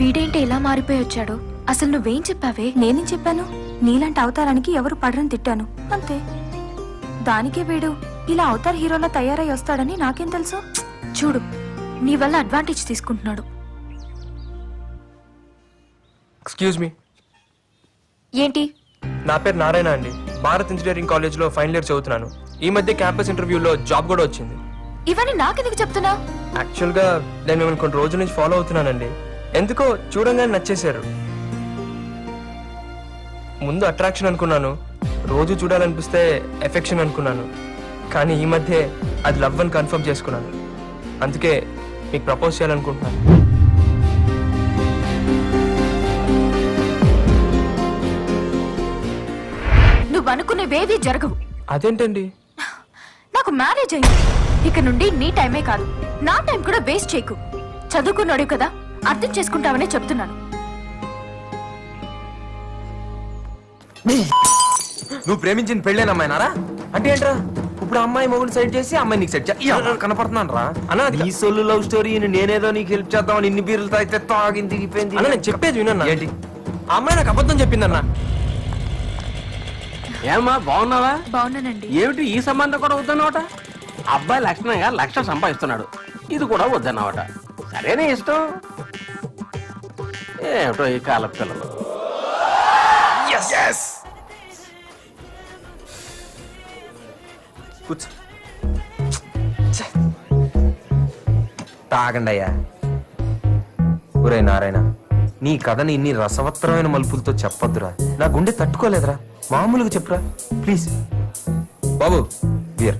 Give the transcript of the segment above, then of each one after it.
వీడేంటి ఇలా మారిపోయి వచ్చాడు? అసలు నువ్వేం చెప్పావే? నేనేం చెప్పాను? నీలాంటి అవతారానికి ఎవరు పడరని తిట్టాను అంతే. దానికే వీడు ఇలా అవతార్ హీరోలా తయారై వస్తాడని నాకేం తెలుసు? చూడు, నీ వల్ల అడ్వాంటేజ్ తీసుకుంటున్నాడు. ఎక్స్క్యూజ్ మీ, ఏంటి? నా పేరు నారాయణ అండి. భారత్ ఇంజనీరింగ్ కాలేజ్లో ఫైనల్ ఇయర్ చదువుతున్నాను. ఈ మధ్య క్యాంపస్ ఇంటర్వ్యూలో జాబ్ కూడా వచ్చింది. ఇవన్నీ నాకెందుకు చెప్తున్నావు? యాక్చువల్గా నేను మిమ్మల్ని కొన్ని రోజుల నుంచి ఫాలో అవుతున్నానండి. ఎందుకో చూడంగానే నచ్చేశారు. ముందు అట్రాక్షన్ అనుకున్నాను, రోజు చూడాలనిపిస్తే ఎఫెక్షన్ అనుకున్నాను. కానీ ఈ మధ్య అది లవ్ అని కన్ఫర్మ్ చేసుకున్నాను. అందుకే మీకు ప్రపోజ్ చేయాలనుకుంటున్నాను. నువ్వు అనుకునేవేవి జరగవు. అదేంటండి? నాకు మ్యారేజ్ అయింది. ఇక నుండి నీ టైమే కాదు, నా టైం కూడా వేస్ట్ చేయకు. చదువుకున్నాడు కదా, అర్థం చేసుకుంటావనే చెప్తున్నాను. నువ్వు ప్రేమించిన పెళ్ళేనమ్మాయినారా? అంటే ఏంట్రా? ఇప్పుడు అమ్మాయి మొగుడు సైడ్ చేసి అమ్మాయి నీకు సెట్ కనపడుతున్నాను రా అన్నా. నీ సొల్లు లవ్ స్టోరీ నేనేదో నీకు హెల్ప్ చేద్దామని ఇన్ని బీర్లు తాగితే తాగింది దిగిపోయింది. అన్న నేను చెప్పేది వినన్నా. ఏంటి? ఆ అమ్మాయి నాకు అబద్ధం చెప్పిందన్నా. ఏమా బాగున్నావా? బాగున్నానండి. ఏమిటి ఈ సంబంధం కూడా వద్దన్నమాట? అబ్బాయి లక్షణంగా 1,00,000 సంపాదిస్తున్నాడు, ఇది కూడా వద్దన్నమాట. సరేనే ఇష్టం. ఏమిటో ఈ కాల పిల్లలు. కూర్చో. తాగండి అయ్యా. ఒరే నారాయణ, నీ కథని ఇన్ని రసవత్తరమైన మలుపులతో చెప్పొద్దురా. నా గుండె తట్టుకోలేదురా. మామూలుగా చెప్పురా ప్లీజ్. బాబు బియర్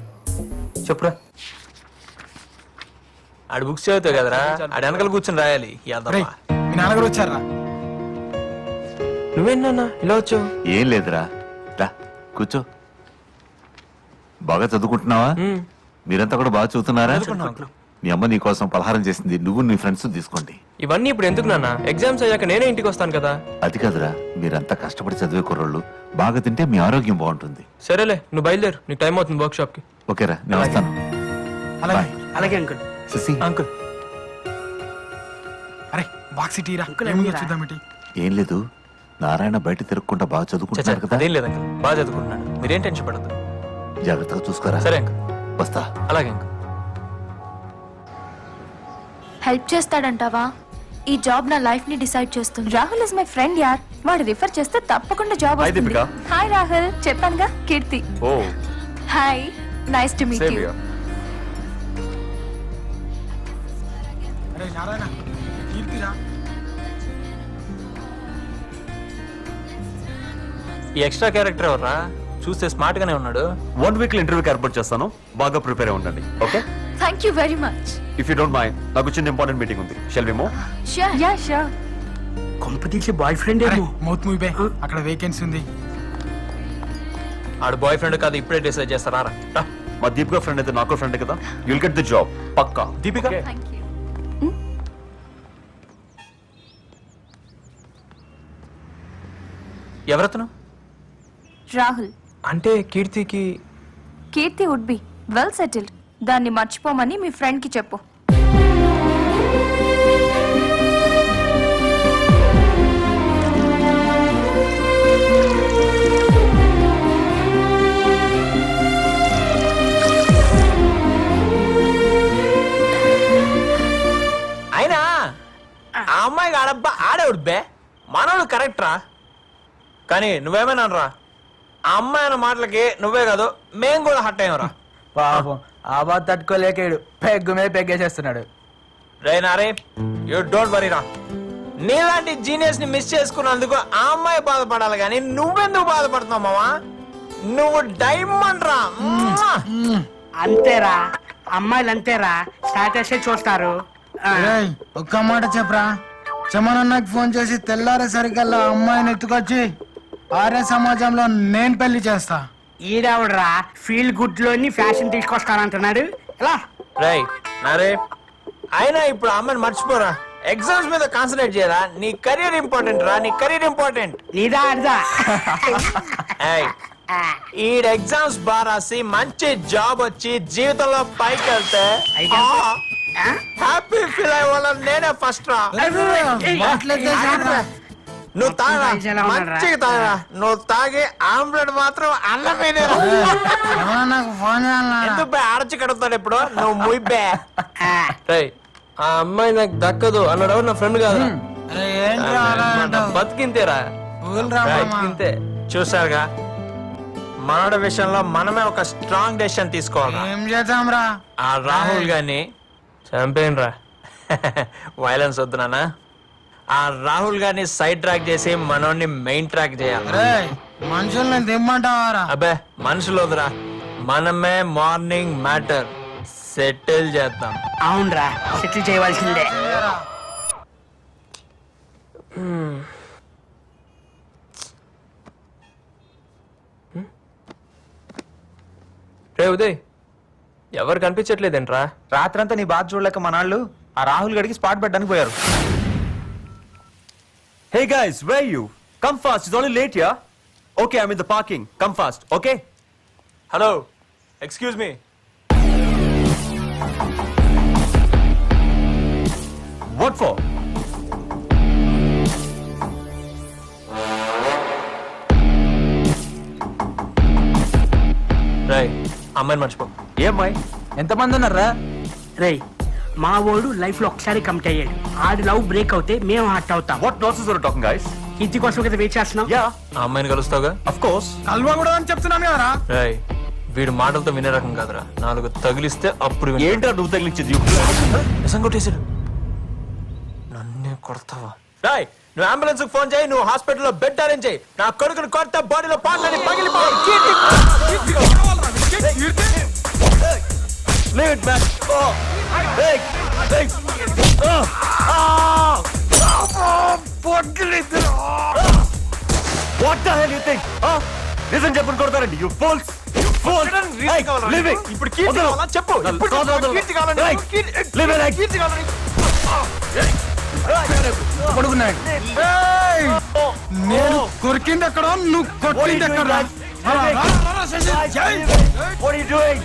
చెప్పురా. ఆడు బుక్స్ చదువుతావు కదరా, ఆడు వెనకాల కూర్చొని రాయాలి. మీ నాన్నగారు వచ్చారా? నువ్వేనా ఇలా వచ్చావు? ఏం లేదురా, రా కూర్చో. బాగా చదువుకుంటున్నావా? మీరంతా కూడా బాగా చదువుతున్నారా? మీ అమ్మ నీ కోసం పలహారం చేసింది, నువ్వు నీ ఫ్రెండ్స్ తీసుకోండి. ఇవన్నీ ఇప్పుడు ఎందుకు నాన్న? ఎగ్జామ్స్ అయ్యాక నేనే ఇంటికి వస్తాను కదా. అది కాదురా, మీరంతా కష్టపడి చదివే కుర్రోళ్ళు. బాగా తింటే మీ ఆరోగ్యం బాగుంటుంది. సరేలే, నువ్వు బయలుదేరు, నీకు టైం అవుతుంది వర్క్ షాప్ కి. ఓకేరా, నేను వస్తాను. అలాగే అలాగే అంకుల్. శశి, అంకుల్ అరే బాక్స్ టీరా, ఏముందో చూద్దామేంటి? ఏం లేదు, నారాయణ బయట తిరగకుండా బాగా చదువుకుంటున్నారు కదా. అదేం లేదు అంకుల్, బాగా చదువుకుంటున్నాడు. మీరేం టెన్షన్ పడద్దు. జాగ్రత్తగా చూసుకోరా. సరే అంకుల్, వస్తా. అలాగే అంకుల్. హెల్ప్ చేస్తాడంటావా? ఈ జాబ్ నా లైఫ్ ని డిసైడ్ చేస్తుంది. రాహుల్ ఇస్ మై ఫ్రెండ్ యార్. వాడు రిఫర్ చేస్తే తప్పకుండా జాబ్ వస్తుంది. హాయ్ రాహుల్, చెప్పానుగా Keerthi. Hi, nice to meet you. అరే నారాయణ, కీర్తిరా. ఈ ఎక్స్ట్రా క్యారెక్టర్ ఎవర్రా? చూస్తే స్మార్ట్ గానే ఉన్నాడు. 1 వీక్ ఇంటర్వ్యూకి ఏర్పాటు చేస్తాను, బాగా ప్రిపేర్ అయి ఉండండి. Okay, thank you very much. If you don't mind, నాకు చిన్న ఇంపార్టెంట్ మీటింగ్ ఉంది. Shall we move? Sure. Yeah sure. కొంప తీసి బాయ్ ఫ్రెండ్ అరే ఏమో. మౌత్ మూవీ బై, అక్కడ వేకెన్సీ ఉంది. ఆడు బాయ్ ఫ్రెండ్ కాదు, ఇప్పుడే డిసైడ్ చేస్తారా? మా దీపిక ఫ్రెండ్ అయితే నాకు ఫ్రెండ్ కదా. యుల్ గెట్ ది జాబ్ పక్కా. Deepika, thank you. ఎవరతను? రాహుల్. అంటే కీర్తికి. Keerthi would be well settled. దాన్ని మర్చిపోమని మీ ఫ్రెండ్ కి చెప్పు. అయినా ఆ అమ్మాయికి ఆడబ్బా ఆడేవుడు బే, మనోడు కరెక్ట్ రా. కానీ నువ్వేమైనా రా, ఆ అమ్మాయి అన్న మాటలకి నువ్వే కాదు మేం కూడా హట్ అయ్యాం రా. పాపం ఆ బాధ తట్టుకోలేకేడు, పెగ్గు మీద పెగ్గేసేస్తున్నాడు. రే నారే, యూ డోంట్ వరీ రా. నీలాంటి జీనియస్ ని మిస్ చేసుకున్నందుకు ఆ అమ్మాయి బాధపడాలి, కానీ నువ్వెందుకు బాధపడుతున్నావు మావా? నువ్వు డైమండ్ రా. అంతేరా, అమ్మాయిలు అంతేరా, స్టాటస్ చూస్తారు. ఏయ్, ఒక్క మాట చెప్పరా. చమనన్నకి ఫోన్ చేసి తెల్లారేసరికల్లా అమ్మాయిని ఎత్తుకొచ్చి ఆర్య సమాజంలో నేను పెళ్లి చేస్తా. ఈడవడరా ఫీల్ గుడ్ లోని ఫ్యాషన్ తీసుకొస్తానంటున్నాడు. ఎలా రై నారే, అయినా ఇప్పుడు ఆ అమ్మాయిని మర్చిపోరా. ఎగ్జామ్స్ మీద కాన్సన్ట్రేట్ చేయరా. నీ కెరీర్ ఇంపార్టెంట్ రా, నీ కెరీర్ ఇంపార్టెంట్. నీదా అడిదా? ఈ ఎగ్జామ్స్ బాగా రాసి మంచి జాబ్ వచ్చి జీవితంలో పైకి వెళ్తే హ్యాపీ ఫీల్ అయ్యే నేనే ఫస్ట్ రా. నువ్వు తాగా మంచిగా తాగా. నువ్వు తాగి ఆమ్లెట్ మాత్రం అన్నమేనే నాకు ఫోన్ చేయాలన్నా ఎందుకు బే ఆడచి కడుగుతాడు ఇప్పుడు నువ్వు ముయ్యే. ఆ అమ్మాయి నాకు దక్కదు అన్నాడు నా ఫ్రెండ్ కాదు. అరే ఏంట్రా అలా అంటావ్? బతికింతేరా ఊరురా మామ. బతికింతే. చూసారుగా మనోడి విషయంలో మనమే ఒక స్ట్రాంగ్ డెసిషన్ తీసుకోవాలి. ఏం చేద్దాం రా? ఆ రాహుల్ గాని చంపేయండి రా. వైలెన్స్ వద్దు నాన్న. ఆ రాహుల్ గారిని సైడ్ ట్రాక్ చేసి మనోడిని మెయిన్ ట్రాక్ చేయాలి. అరే మనుషుల్ని దిమ్మంటావారా? అబ్బే మనుషులు వద్దురా, మనమే మార్నింగ్ మ్యాటర్ సెటిల్ చేద్దాం. అవునరా, సెటిల్ చేయవలసిందే. రే ఉదయ్, ఎవరు కనిపించట్లేదేంట్రా? రాత్రంతా నీ బాధ చూడలేక మనాళ్ళు ఆ రాహుల్ గడికి స్పాట్ పెట్టడానికి పోయారు. Hey guys, where are you? Come fast, it's only late here. Okay, I'm in the parking. Come fast, okay? Hello, excuse me. What for? రై అమ్మాయిని మర్చిపో. ఏమ్మాయి? ఎంతమంది ఉన్నారా? రేయ్, మా వాడు లైఫ్ లో ఒకసారి కమిట్ అయ్యాడు. ఆడి లవ్ బ్రేక్ అవుతే మేము హార్ట్ అవుతాం. What nonsense are you talking, guys? ఇంటి కోసం కదా వెయిట్ చేస్తున్నాం. Yeah, ఆ అమ్మాయిని కలుస్తావుగా? of course. కల్వా కూడా అని చెప్తున్నాను కదరా. రై వీడు మాటలతో వినే రకం కాదురా. 4 తగిలిస్తే అప్పుడు వింటాడు. ఏంట్రా నువ్వు తగిలించింది? నిజం కొట్టేశాడు. నన్నే కొడతావా? రాయ్ నువ్వు అంబులెన్స్ ఫోన్ చేయి. నువ్వు హాస్పిటల్లో బెడ్ అరేంజ్ చేయి. నా కొడుకుని కొడితే బాడీలో పాటలని పగిలిపోయి Leave it, man. Oh, hey, hey. Oh, ah. What the hell you think? Huh? Listen, చెప్పని కొడతారండి. You fools. You fools. Hey, leave it. ఇప్పుడు కీర్తి కావాలా? చెప్పు. ఇప్పుడు కీర్తి కావాలా? Hey, leave it, like. కీర్తి కావాలా? కొడుకున్నాడు. ఏయ్! నేను కొరికింది ఎక్కడ, నువ్వు కొట్టింది ఎక్కడ? What are you doing?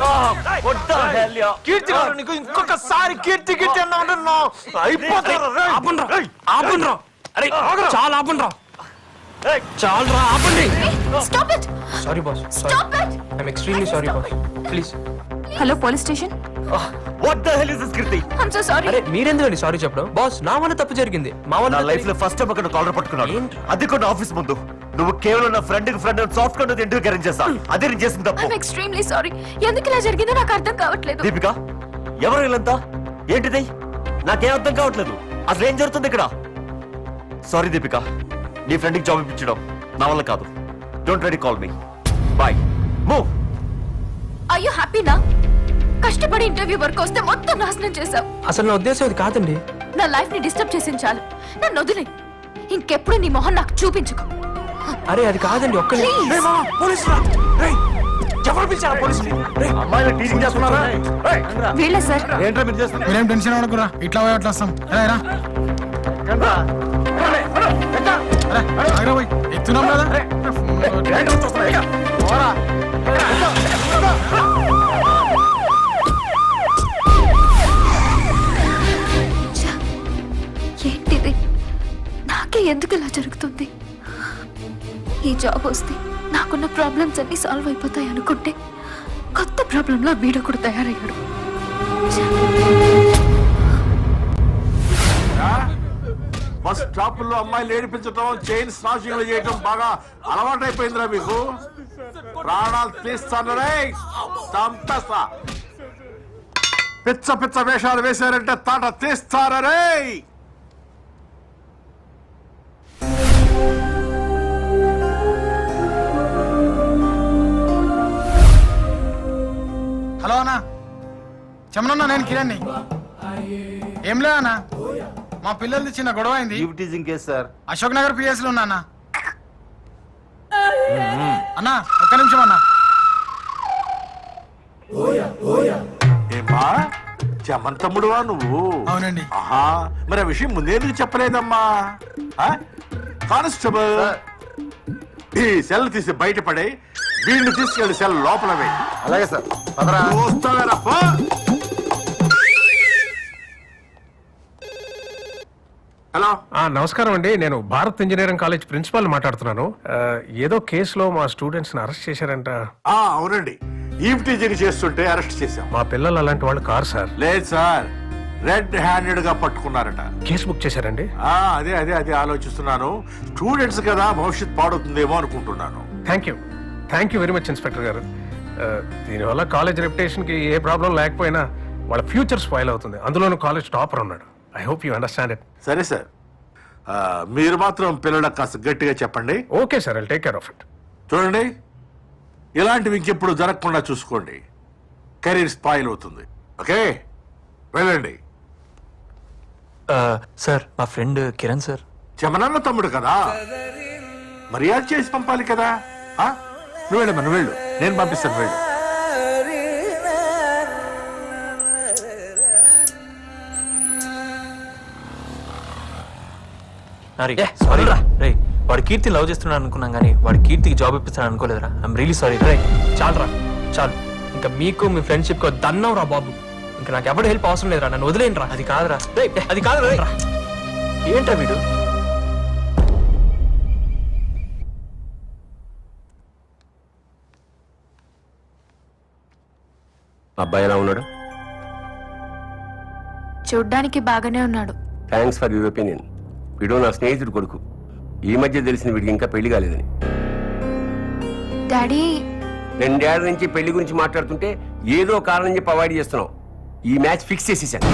Oh, what the hell, yeah? కీర్తి కావాలా? నీకు ఇంకొకసారి కీర్తి కీర్తి అన్నా అయిపోతారు. ఆపండ్రా. అరే చాలా ఆపండ్రా. చాలరా ఆపండి. Stop it. Sorry boss. Stop it. I'm extremely sorry boss. Please. Hello police station. What the hell is this, Kirti? I'm so sorry. అరే మీరెందుకండి సారీ చెప్పడం? బాస్ నా వల్ల తప్పు జరిగింది. మా నా వల్ల లైఫ్ లో ఫస్ట్ టైం అక్కడ కాలర్ పట్టుకున్నాను. అది కూడా ఆఫీస్ ముందు. నువ్వు కేవలం నా ఫ్రెండ్ సాఫ్ట్ కార్డ్ ఎందుకు అరేంజ్ చేస్తా? అదే నేను చేసిన తప్పు. I'm extremely sorry. ఎందుకు ఇలా జరిగిందో నాకు అర్థం కావట్లేదు. దీపిక, ఎవరు వీళ్ళంతా? ఏంటిది? నాకేం అర్థం కావట్లేదు. అసలు ఏం జరుగుతుంది ఇక్కడ? సారీ దీపిక, నీ ఫ్రెండ్ కి జాబ్ ఇప్పించడం నా వల్ల కాదు. Don't ready call me. Bye. Move. Are you happy నా? కష్టపడి ఇంటర్వ్యూ వరకు వస్తే మొత్తం నాశనం చేశావు. అసలు నా ఉద్దేశం అది కాదండి. నా లైఫ్ ని డిస్టర్బ్ చేసింది చాలు. నన్ను వదిలే. ఇంకెప్పుడు నీ మొహం నాకు చూపించుకో. అరే అది కాదండి. ఒక్క Please. ఎవరు పిలిచారా పోలీసులు? అమ్మాయిలు టీచింగ్ చేస్తున్నారా? వీళ్ళే సార్. ఏంట్రా మీరు చేస్తున్నారు? మీరేం టెన్షన్ అవ్వకురా, ఇట్లా పోయి అట్లా వస్తాం. రా ఎత్తున్నాం కదా. ఏంటిది? నాకే ఎందుకు ఇలా జరుగుతుంది? ఈ జాబ్ వస్తే నాకున్న ప్రాబ్లమ్స్ అన్ని సాల్వ్ అయిపోతాయి అనుకుంటే కొత్త ప్రాబ్లంలో వీడు కూడా తయారయ్యాడు. బస్ స్టాప్ లో అమ్మాయిలు ఏడిపించడం, చైన్ స్నాచింగ్ చేయడం బాగా అలవాటైపోయిందిరా మీకు. ప్రాణాలు తీస్తాను రే, చంపేస్తా. పిచ్చ పిచ్చ వేషాలు వేశారంటే తాట తీస్తారా రే. హలో అన్నా, చెమనన్నా, నేను కిరణ్ని. ఏం లే అన్నా, మా పిల్లలది చిన్న గొడవ అయింది. అశోక్ నగర్ పిఎస్ లో ఉన్నా అన్నా. అన్నా ఒక్క నిమిషం అన్నా. ఏమా చమన్ తమ్ముడువా నువ్వు? అవునండి. ఆహా, మరి ఆ విషయం ముందేందుకు చెప్పలేదమ్మా? కానిస్టేబుల్, ఈ సెల్ తీసి బయటపడే, వీడిని తీసుకెళ్లి సెల్ లోపల వేయి. అలాగే సార్. వస్తావేనప్పా? హలో నమస్కారం అండి, నేను భారత్ ఇంజనీరింగ్ కాలేజ్ ప్రిన్సిపాల్ మాట్లాడుతున్నాను. ఏదో కేసులో మా స్టూడెంట్స్ ని అరెస్ట్ చేశారంట. అవునండి, ఈవ్టీజింగ్ చేస్తుంటే అరెస్ట్ చేశాం. మా పిల్లలు అలాంటి వాళ్ళు కారు సార్. లేదు సార్, రెడ్ హ్యాండెడ్ గా పట్టుకున్నారట. కేసు బుక్ చేశారండి. అదే అదే అదే ఆలోచిస్తున్నాను. స్టూడెంట్స్ కదా, భవిష్యత్ పాడవుతుందేమో అనుకుంటున్నాను. Thank you very much inspector గారు. దీనివల్ల కాలేజ్ రెప్యుటేషన్ కి ఏ ప్రాబ్లం లేకపోయినా వాళ్ళ ఫ్యూచర్ స్పాయిల్ అవుతుంది. అందులోనూ కాలేజ్ టాపర్ ఉన్నాడు. I hope you understand it. సరే సార్, మీరు మాత్రం పిల్లలకు కాస్త గట్టిగా చెప్పండి. Okay sir, I take care of it. చూడండి, ఇలాంటివి ఇంకెప్పుడు జరగకుండా చూసుకోండి. కెరీర్ స్పాయిల్ అవుతుంది. ఓకే, వెళ్ళండి. సార్, మా ఫ్రెండ్ కిరణ్ సార్. చెమనన్న తమ్ముడు కదా, మర్యాద చేసి పంపాలి కదా. నువ్వు వెళ్ళమ్మా, నువ్వు వెళ్ళు, నేను పంపిస్తాను, వెళ్ళు. సారీ రే, వాడు కీర్తి లవ్ చేస్తున్నాడు అనుకున్నాం కానీ వాడు కీర్తికి జాబ్ ఇప్పిస్తాను అనుకోలేదురా. ఐఎమ్ రియలీ సారీ రే. చాలరా, చాలు. ఇంకా మీకు మీ ఫ్రెండ్షిప్ కు దన్నం రా బాబు. ఇంకా నాకు ఎవరు హెల్ప్ అవసరం లేదురా, నన్ను వదిలేండి రా. అది కాదురా, అది కాదురా. ఏంట్రా వీడు? అబ్బాయి ఎలా ఉన్నాడు? చూడ్డానికి బాగానే ఉన్నాడు. Thanks for your opinion. వీడు నా స్నేహితుడు కొడుకు. ఈ మధ్య తెలిసిన వీడికి ఇంకా పెళ్లి కాలేదని. డాడీ, 2 ఏళ్ల నుంచి పెళ్లి గురించి మాట్లాడుతుంటే ఏదో కారణం చెప్పి అవాయిడ్ చేస్తున్నావు. ఈ మ్యాచ్ ఫిక్స్ చేసేసాను.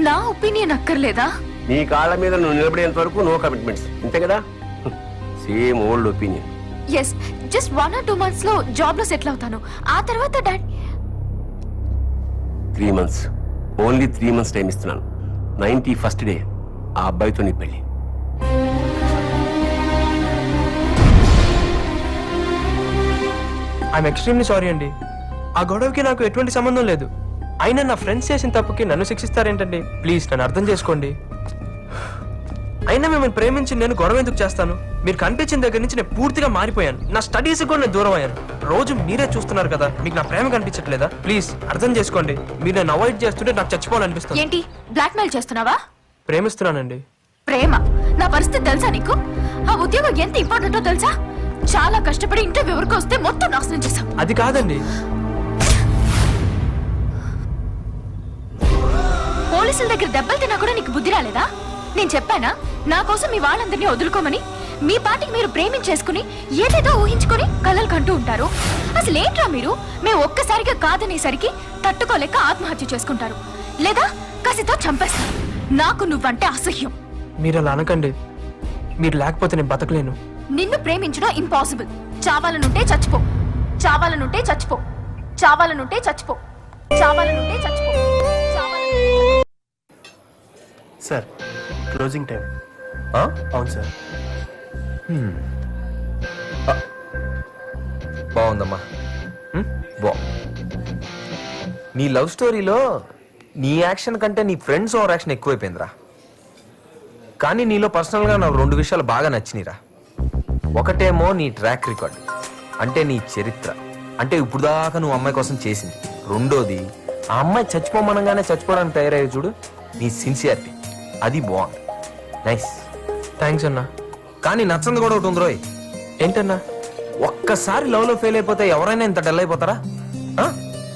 నా ఒపీనియన్ అక్కర్లేదా? నీ కాళ్ళ మీద నువ్వు నిలబడేంత వరకు నో కమిట్మెంట్స్, అంతే కదా? Same old opinion. Yes, just 1 or 2 months లో జాబ్ లో సెటిల్ అవుతాను. ఆ తర్వాత daddy 3 months, only 3 months time ఇస్తున్నాను. 91st డే ఆ అబ్బాయితో నీ పెళ్లి. ఐఎమ్ ఎక్స్ట్రీమ్లీ సారీ అండి. ఆ గొడవకి నాకు ఎటువంటి సంబంధం లేదు. అయినా నా ఫ్రెండ్స్ చేసిన తప్పుకి నన్ను శిక్షిస్తారేంటండి? ప్లీజ్ నన్ను అర్థం చేసుకోండి. అయినా మిమ్మల్ని ప్రేమించి నేను గొడవ ఎందుకు చేస్తాను? మీరు కనిపించిన దగ్గర నుంచి నేను పూర్తిగా మారిపోయాను. నా స్టడీస్ కూడా నేను దూరం అయ్యాను. రోజు మీరే చూస్తున్నారు కదా, మీకు నా ప్రేమ కనిపించట్లేదా? ప్లీజ్ అర్థం చేసుకోండి. మీరు నన్ను అవాయిడ్ చేస్తుంటే నాకు చచ్చిపోవాలనిపిస్తుంది. ఏంటి బ్లాక్మెయిల్ చేస్తున్నావా? ప్రేమిస్తున్నానండి. ప్రేమ? నా పరిస్థితి తెలుసా నీకు? ఆ ఉద్యోగం ఎంత ఇంపార్టెంటో తెలుసా? చాలా కష్టపడి ఇంటర్వ్యూ వరకు వస్తే మొత్తం నాశనం చేశాం. అది కాదండి. పోలీసుల దగ్గర దెబ్బలు తిన్నా కూడా నీకు బుద్ధి రాలేదా? నేను చెప్పానా నా కోసం మీ వాళ్ళందరినీ వదులుకోమని? మీ పాటికి మీరు ప్రేమించేసుకుని ఏదేదో ఊహించుకుని కలలు కంటూ ఉంటారు. అసలు ఏంట్రా మీరు? మేము ఒక్కసారిగా కాదనేసరికి తట్టుకోలేక ఆత్మహత్య చేసుకుంటారు, లేదా కసితో చంపేస్తారు. నాకు నువ్వంటే అసహ్యం. మీరు అలా అనకండి. మీరు లేకపోతే నేను బతకలేను. నిన్ను ప్రేమించడం ఇంపాసిబుల్. చావాలనుంటే చచ్చిపో, చావాలనుంటే చచ్చిపో, చావాలనుంటే చచ్చిపో, చావాలనుంటే చచ్చిపో. Sir, closing time. అవును సార్. బాగుందమ్మా. నీ లవ్ స్టోరీలో నీ యాక్షన్ కంటే నీ ఫ్రెండ్స్ ఓవర్ యాక్షన్ ఎక్కువైపోయిందిరా. కానీ నీలో పర్సనల్గా నాకు 2 విషయాలు బాగా నచ్చినాయిరా. ఒకటేమో నీ ట్రాక్ రికార్డ్, అంటే నీ చరిత్ర, అంటే ఇప్పుడు దాకా నువ్వు అమ్మాయి కోసం చేసింది. రెండోది, ఆ అమ్మాయి చచ్చిపోమనగానే చచ్చిపోవడానికి తయారయ్యే చూడు, నీ సిన్సియారిటీ. అది బాగుంది. నైస్. థ్యాంక్స్ అన్నా. కానీ నచ్చంది కూడా ఒకటి ఉందిరోయ్. ఏంటన్నా? ఒక్కసారి లవ్ లో ఫెయిల్ అయిపోతే ఎవరైనా ఇంత డల్ అయిపోతారా?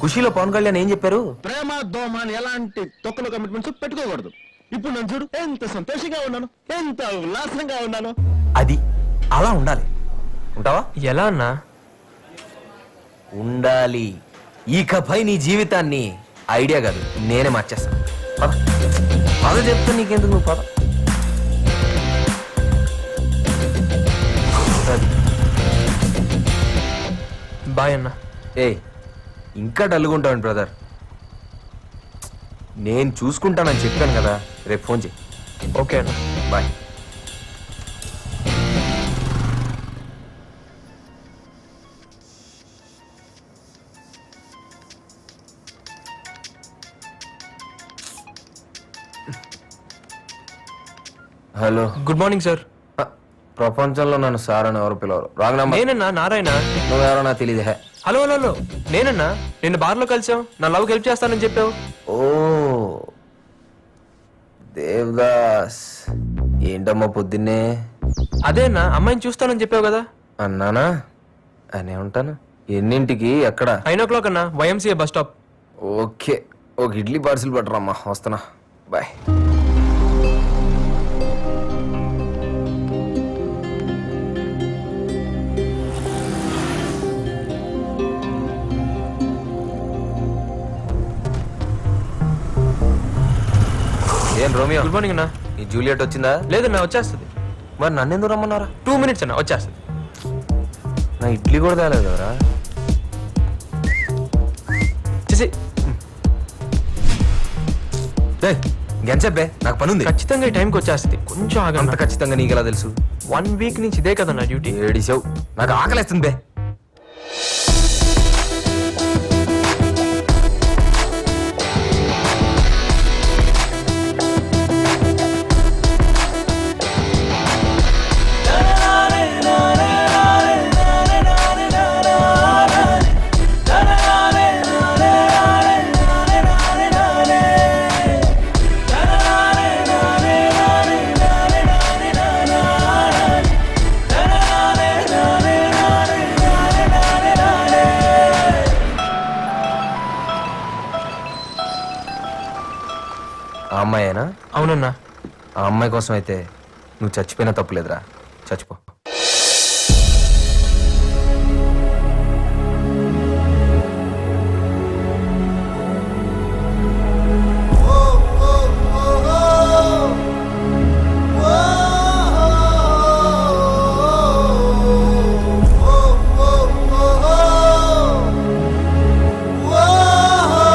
ఖుషీలో పవన్ కళ్యాణ్ ఏం చెప్పారు? ప్రేమ దోమ అని ఎలాంటి తొక్కలు కమిట్మెంట్స్ పెట్టుకోకూడదు. ఇప్పుడు నన్ను చూడు, ఎంత సంతోషంగా ఉన్నాను, ఎంత ఉల్లాసంగా ఉన్నాను. అది అలా ఉండాలి. ఉంటావా? ఎలా అన్నా? ఉండాలి. ఇకపై నీ జీవితాన్ని ఐడియా కాదు నేనే మార్చేస్తాను. పద పద, చెప్తా నీకెందుకు, నువ్వు పద. బాయ్ అన్నా. ఇంకా డల్గుంటావండి బ్రదర్. నేను చూసుకుంటానని చెప్పాను కదా, రేపు ఫోన్ చేయి. ఓకే అన్న, bye. Hello, good morning sir. ప్రపంచంలో నన్ను సార్ అని ఎవరు పిలవరు. Wrong number. నేనన్నా నారాయణ. నువ్వెవరో నాకు తెలియదు. హలో హలో హలో, నేనన్నా. నిన్న బార్లో కలిసాం, నా లవ్ హెల్ప్ చేస్తానని చెప్పావు. ఓ దేవదాస్ ఏంటమ్మా పొద్దున్నే అదేనా అమ్మాయిని చూస్తానని చెప్పావు కదా. అన్నానా అనే ఉంటాను. ఎన్నింటికి ఎక్కడ? 9 o'clock అన్నా, YMCA బస్ స్టాప్. ఓకే, ఒక ఇడ్లీ పార్సిల్ పట్టరమ్మా, వస్తున్నా. బాయ్. ఏం రోమియో, గుడ్ మార్నింగ్ అన్నా. ఈ జూలియట్ వచ్చిందా? లేదన్నా, వచ్చేస్తుంది. మరి నన్ను ఎందుకు రమ్మన్నారా? 2 minutes అన్నా, వచ్చేస్తుంది. నా ఇడ్లీ కూడా తేలేదు కదరా. చేసి గెంచెబ్బే, నాకు పని ఉంది. ఖచ్చితంగా ఈ టైంకి వచ్చేస్తుంది. కొంచెం అంత ఆగండి. ఖచ్చితంగా నీకెలా తెలుసు? 1 week నుంచి ఇదే కదన్నా డ్యూటీ. ఏడిసావు, నాకు ఆకలేస్తుంది బే. ఆ అమ్మాయేనా? అవునన్నా. ఆ అమ్మాయి కోసం అయితే నువ్వు చచ్చిపోయినా తప్పులేదురా, చచ్చిపో.